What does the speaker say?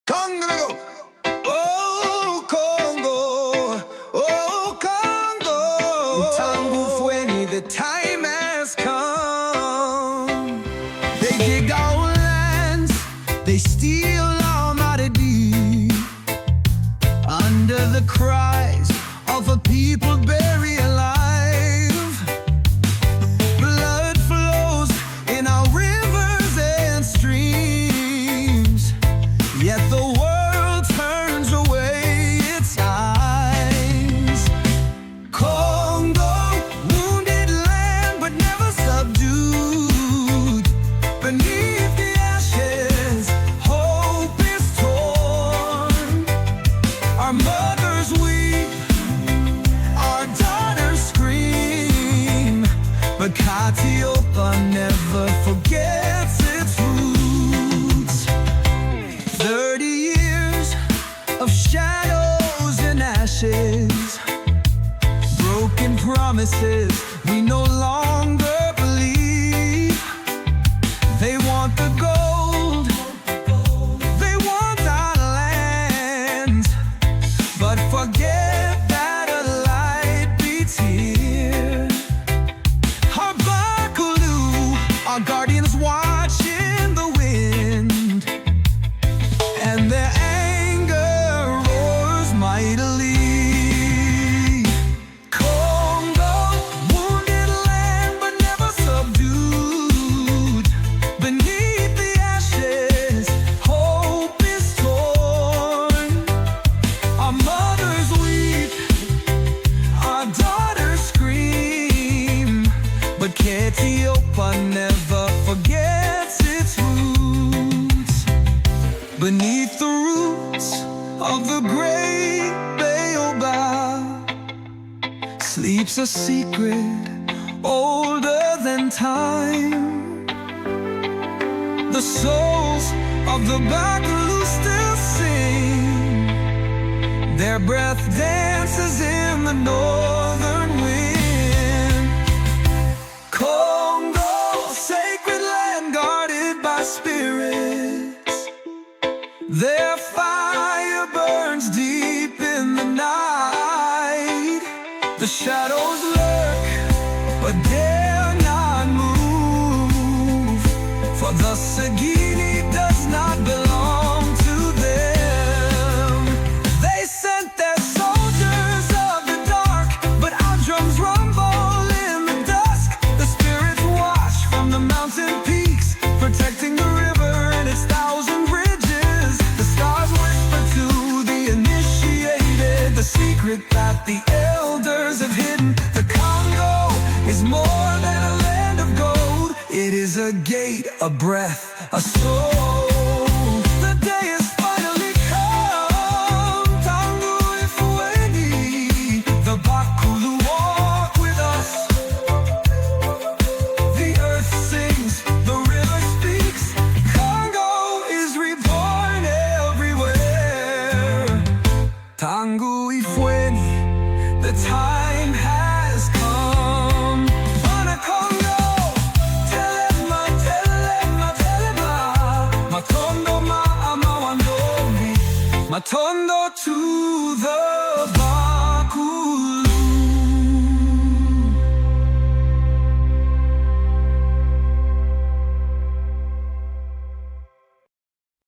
Kongo, oh Kongo, oh Kongo. Tangu fueni, the time has come. They dig our lands, they steal our matadi. Under the cries of a people buried alive, blood flows in our rivers and streams. Yet the world turns away its eyes. Kongo, wounded land but never subdued. Beneath the ashes, hope is torn. Our mothers weep, our daughters scream, but Katiopa never forgets its roots. 30 years of shadows and ashes, broken promises we no longer believe. They want the gold, they want our lands, but forget that a light beats here. Our Bakulu, our guardians watch in the wind, and their anger roars mightily. Kongo, wounded land but never subdued. Beneath the ashes, hope is torn. Our mothers weep, our daughters scream, but Ketiopa never forgets its roots. Beneath the roots of the great baobab sleeps a secret older than time. The souls of the Bakalu still sing, their breath dances in the northern wind. Kongo, sacred land guarded by spirits, their fire burns deep in the night. The shadows lurk, but dare not move, for the Sagini does not belong to them. They sent their soldiers of the dark, but our drums rumble in the dusk. The spirits watch from the mountain peaks, protecting the river and its thousand bridges. The stars whisper to the initiated the secret that the elders have hidden. The Congo is more than a land of gold. It is a gate, a breath, a soul. The day is finally come. Tangu ifueni, the Bakulu walk with us. The earth sings, the river speaks. Congo is reborn everywhere. Tangu ifueni, the time has come. Mana Kongo, telema, telema, telema. Matondo ma amawandomi, matondo to the